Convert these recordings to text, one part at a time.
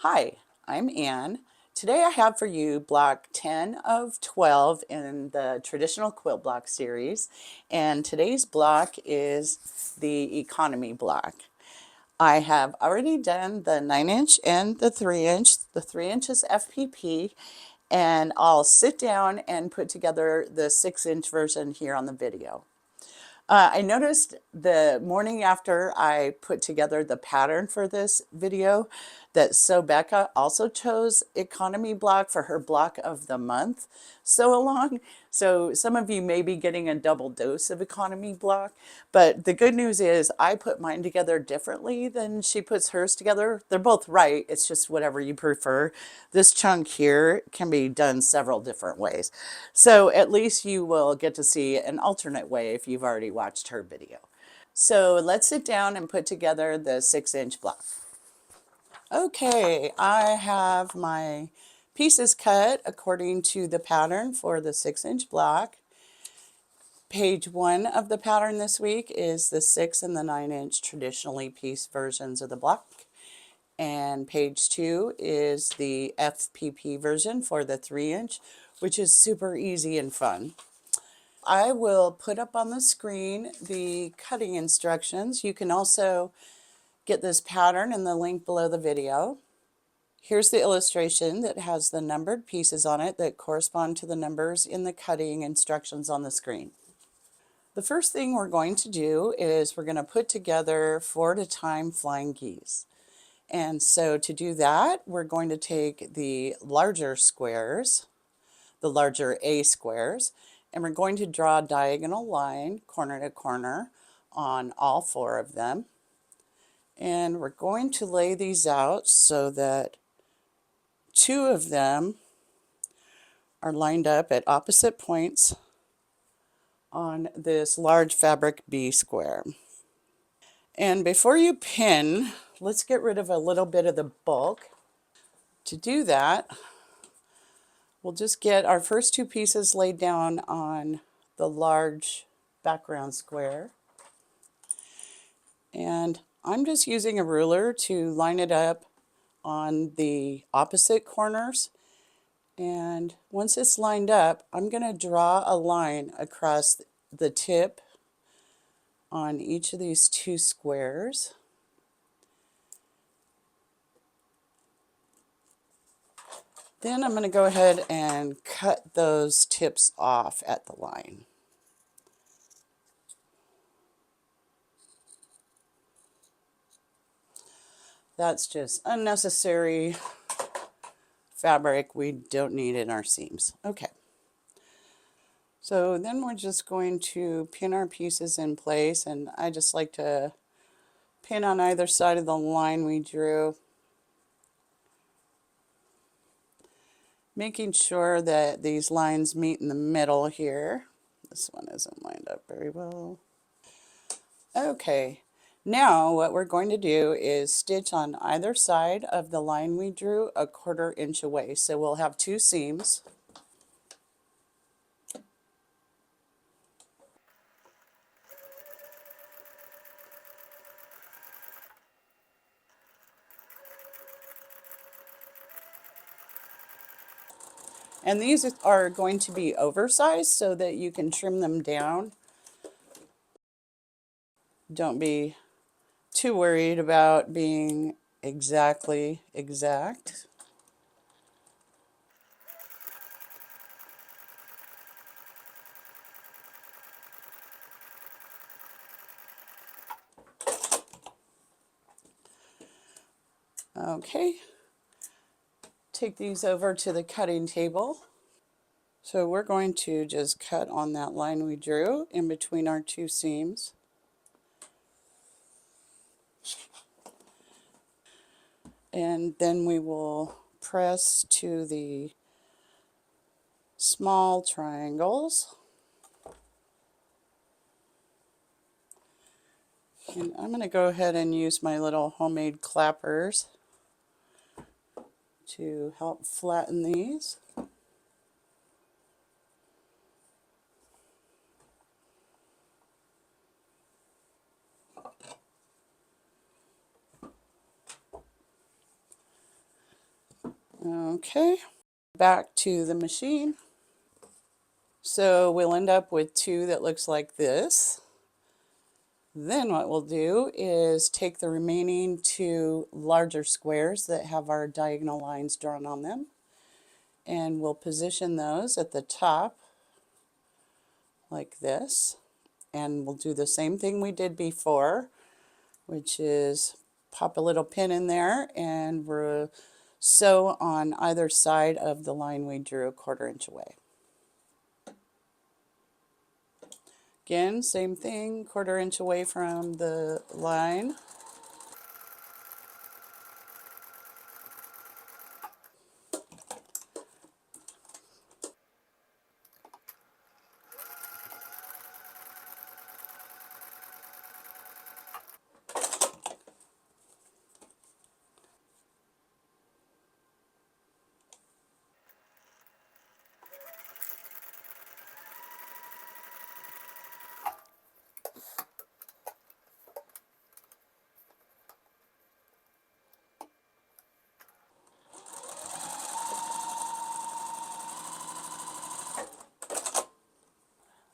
Hi, I'm Ann. Today I have for you block 10 of 12 in the traditional quilt block series, and today's block is the economy block. I have already done the 9-inch and the 3-inch. The 3-inch is FPP, and I'll sit down and put together the 6-inch version here on the video. I noticed the morning after I put together the pattern for this video that Becca also chose economy block for her block of the month sew along. So some of you may be getting a double dose of economy block, but the good news is I put mine together differently than she puts hers together. They're both right. It's just whatever you prefer. This chunk here can be done several different ways. So at least you will get to see an alternate way if you've already watched her video. So let's sit down and put together the 6-inch block. Okay, I have my pieces cut according to the pattern for the 6-inch block. Page 1 of the pattern this week is the 6 and the 9-inch traditionally piece versions of the block. And page 2 is the FPP version for the 3-inch, which is super easy and fun. I will put up on the screen the cutting instructions. You can also get this pattern in the link below the video. Here's the illustration that has the numbered pieces on it that correspond to the numbers in the cutting instructions on the screen. The first thing we're going to do is we're going to put together 4 at a time flying geese. And so to do that, we're going to take the larger squares, the larger A squares, and we're going to draw a diagonal line corner to corner on all 4 of them. And we're going to lay these out so that 2 of them are lined up at opposite points on this large fabric B square. And before you pin, let's get rid of a little bit of the bulk. To do that, we'll just get our first 2 pieces laid down on the large background square. And I'm just using a ruler to line it up on the opposite corners. And once it's lined up, I'm going to draw a line across the tip on each of these 2 squares. Then I'm going to go ahead and cut those tips off at the line. That's just unnecessary fabric we don't need in our seams. Okay. So then we're just going to pin our pieces in place, and I just like to pin on either side of the line we drew, making sure that these lines meet in the middle here. This one isn't lined up very well. Okay, now what we're going to do is stitch on either side of the line we drew 1/4 inch away. So we'll have 2 seams. And these are going to be oversized so that you can trim them down. Don't be too worried about being exactly exact. Okay, take these over to the cutting table. So we're going to just cut on that line we drew in between our 2 seams. And then we will press to the small triangles. And I'm going to go ahead and use my little homemade clappers to help flatten these. Okay, back to the machine. So we'll end up with two that looks like this. Then what we'll do is take the remaining two larger squares that have our diagonal lines drawn on them, and we'll position those at the top like this. And we'll do the same thing we did before, which is pop a little pin in there and we'll sew on either side of the line we drew 1/4 inch away. Again, same thing, 1/4 inch away from the line.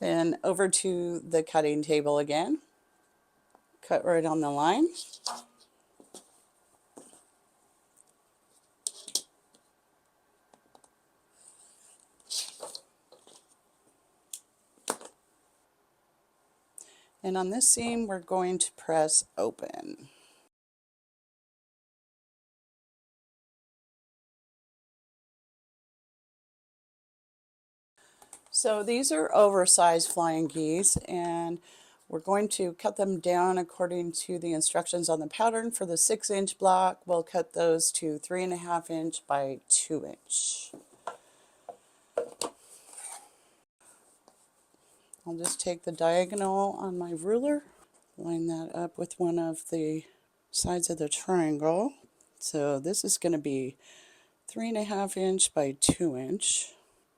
Then over to the cutting table again. Cut right on the line. And on this seam, we're going to press open. So these are oversized flying geese, and we're going to cut them down according to the instructions on the pattern. For the 6-inch block, we'll cut those to 3.5 inch by 2 inch. I'll just take the diagonal on my ruler, line that up with one of the sides of the triangle. So this is going to be 3.5 inch by 2 inch.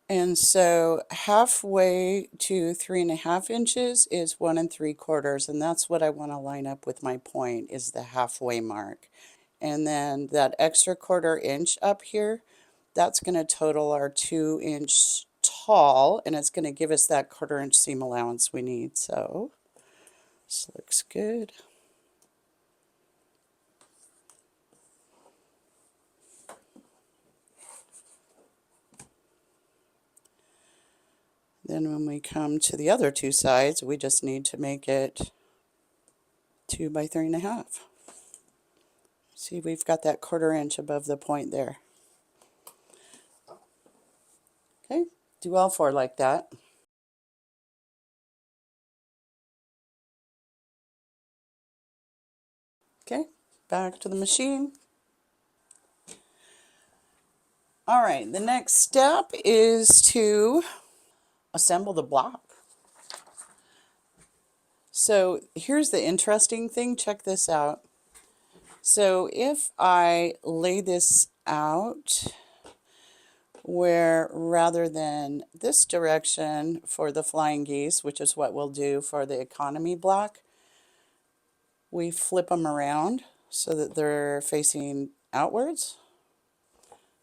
And so halfway to 3.5 inches is 1 3/4, and that's what I want to line up with my point, is the halfway mark. And then that extra 1/4 inch up here, that's going to total our 2 inch tall, and it's going to give us that 1/4 inch seam allowance we need. So this looks good. Then when we come to the other two sides, we just need to make it 2 by 3.5. See, we've got that 1/4 inch above the point there. Okay, do all 4 like that. Okay, back to the machine. All right, the next step is to assemble the block. So here's the interesting thing, check this out. So if I lay this out where rather than this direction for the flying geese, which is what we'll do for the economy block, we flip them around so that they're facing outwards.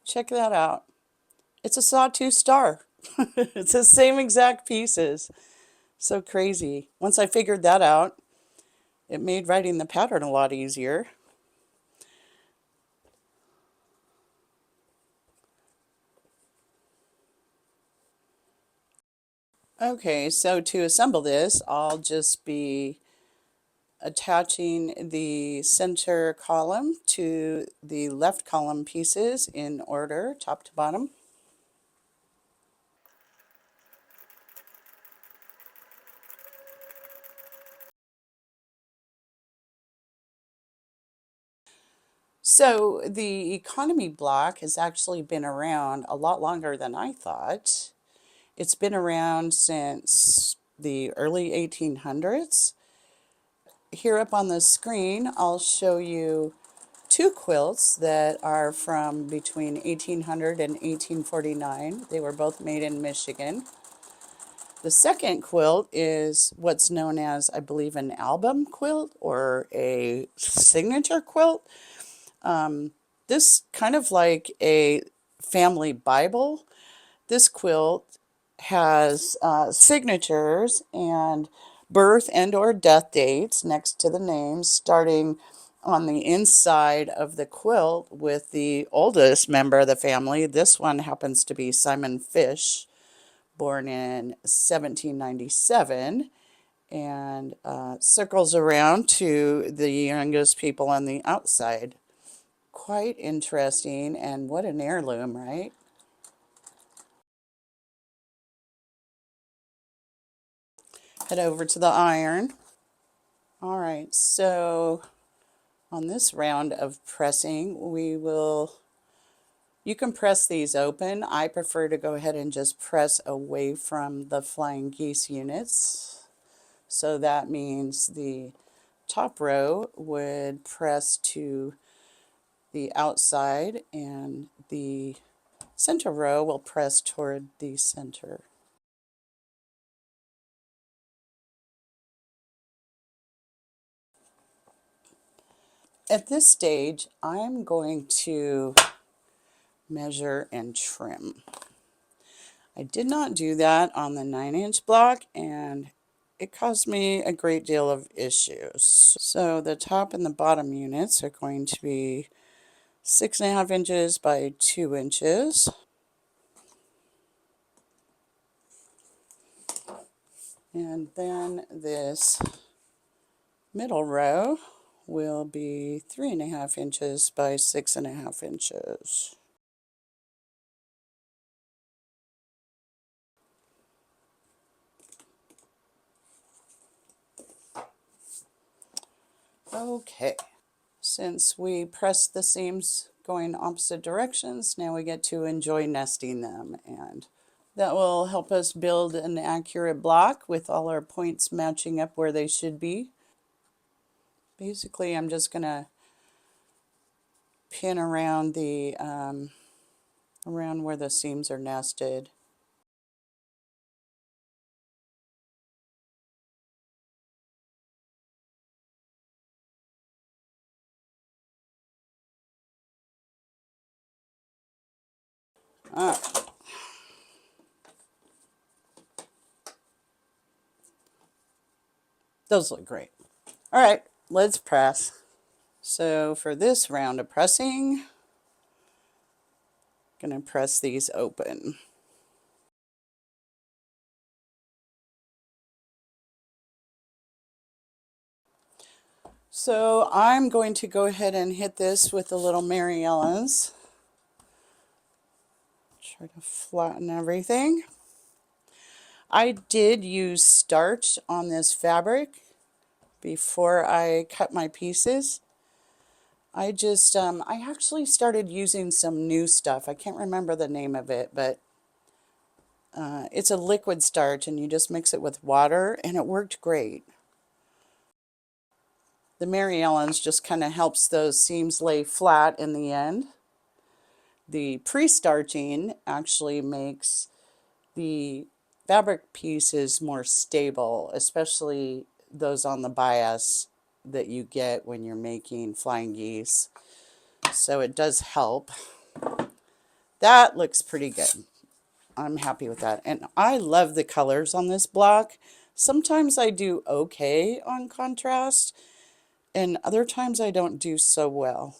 Check that out. It's a sawtooth star. It's the same exact pieces. So crazy. Once I figured that out, it made writing the pattern a lot easier. Okay, so to assemble this, I'll just be attaching the center column to the left column pieces in order, top to bottom. So the economy block has actually been around a lot longer than I thought. It's been around since the early 1800s. Here up on the screen, I'll show you 2 quilts that are from between 1800 and 1849. They were both made in Michigan. The second quilt is what's known as, I believe, an album quilt or a signature quilt. This kind of like a family Bible. This quilt has signatures and birth and or death dates next to the names, starting on the inside of the quilt with the oldest member of the family. This one happens to be Simon Fish, born in 1797, and circles around to the youngest people on the outside. Quite interesting, and what an heirloom, right? Head over to the iron. All right, so on this round of pressing, you can press these open. I prefer to go ahead and just press away from the flying geese units. So that means the top row would press to the outside and the center row will press toward the center. At this stage, I'm going to measure and trim. I did not do that on the 9-inch block, and it caused me a great deal of issues. So the top and the bottom units are going to be 6.5 inches by 2 inches. And then this middle row will be 3.5 inches by 6.5 inches. Okay, since we pressed the seams going opposite directions, now we get to enjoy nesting them, and that will help us build an accurate block with all our points matching up where they should be. Basically, I'm just going to pin around the around where the seams are nested. Those look great. All right, let's press. So for this round of pressing, I'm going to press these open. So I'm going to go ahead and hit this with the little Mary Ellen's. Try to flatten everything. I did use starch on this fabric before I cut my pieces. I actually started using some new stuff. I can't remember the name of it, but it's a liquid starch and you just mix it with water and it worked great. The Mary Ellen's just kind of helps those seams lay flat in the end. The pre-starching actually makes the fabric pieces more stable, especially those on the bias that you get when you're making flying geese. So it does help. That looks pretty good. I'm happy with that. And I love the colors on this block. Sometimes I do okay on contrast, and other times I don't do so well.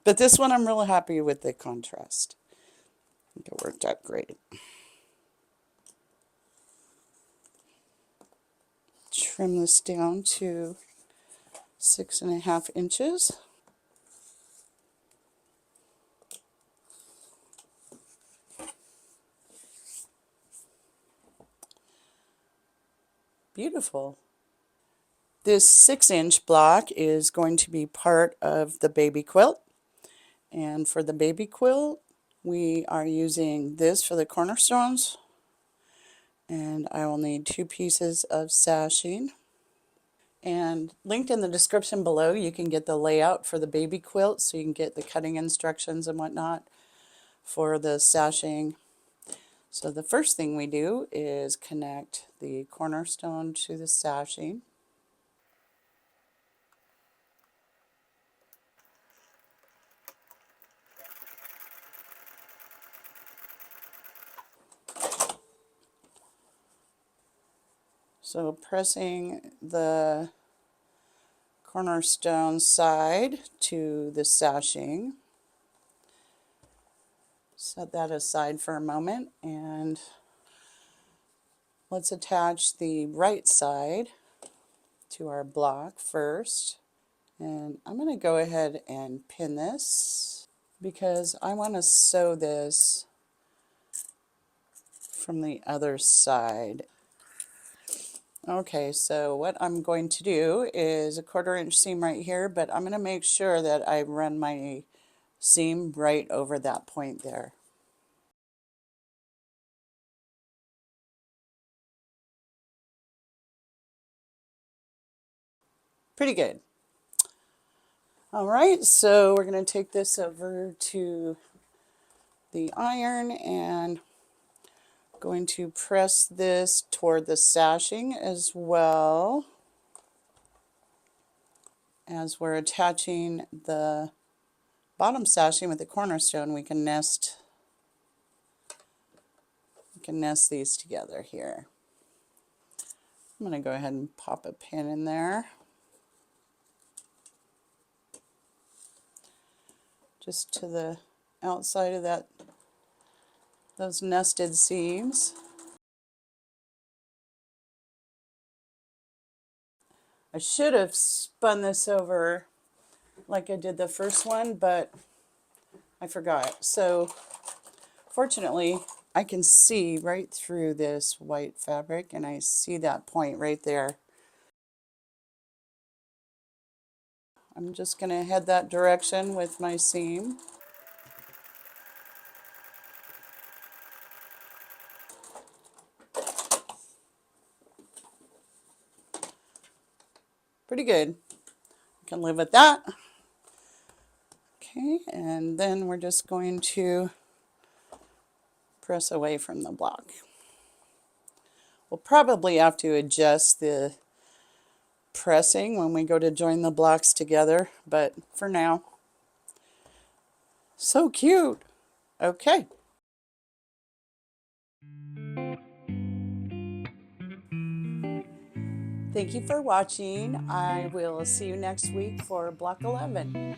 But this one I'm really happy with the contrast. I think it worked out great. Trim this down to 6.5 inches. Beautiful. This 6-inch block is going to be part of the baby quilt. And for the baby quilt, we are using this for the cornerstones. And I will need 2 pieces of sashing. And linked in the description below, you can get the layout for the baby quilt, so you can get the cutting instructions and whatnot for the sashing. So the first thing we do is connect the cornerstone to the sashing. So pressing the cornerstone side to the sashing. Set that aside for a moment, and let's attach the right side to our block first. And I'm going to go ahead and pin this because I want to sew this from the other side. Okay, so what I'm going to do is a 1/4 inch seam right here, but I'm going to make sure that I run my seam right over that point there. Pretty good. All right, so we're going to take this over to the iron and going to press this toward the sashing as well as we're attaching the bottom sashing with the cornerstone. We can nest these together here. I'm going to go ahead and pop a pin in there just to the outside of those nested seams. I should have spun this over like I did the first one, but I forgot. So fortunately, I can see right through this white fabric, and I see that point right there. I'm just going to head that direction with my seam. Pretty good. I can live with that. Okay, and then we're just going to press away from the block. We'll probably have to adjust the pressing when we go to join the blocks together, but for now, so cute. Okay. Thank you for watching. I will see you next week for block 11.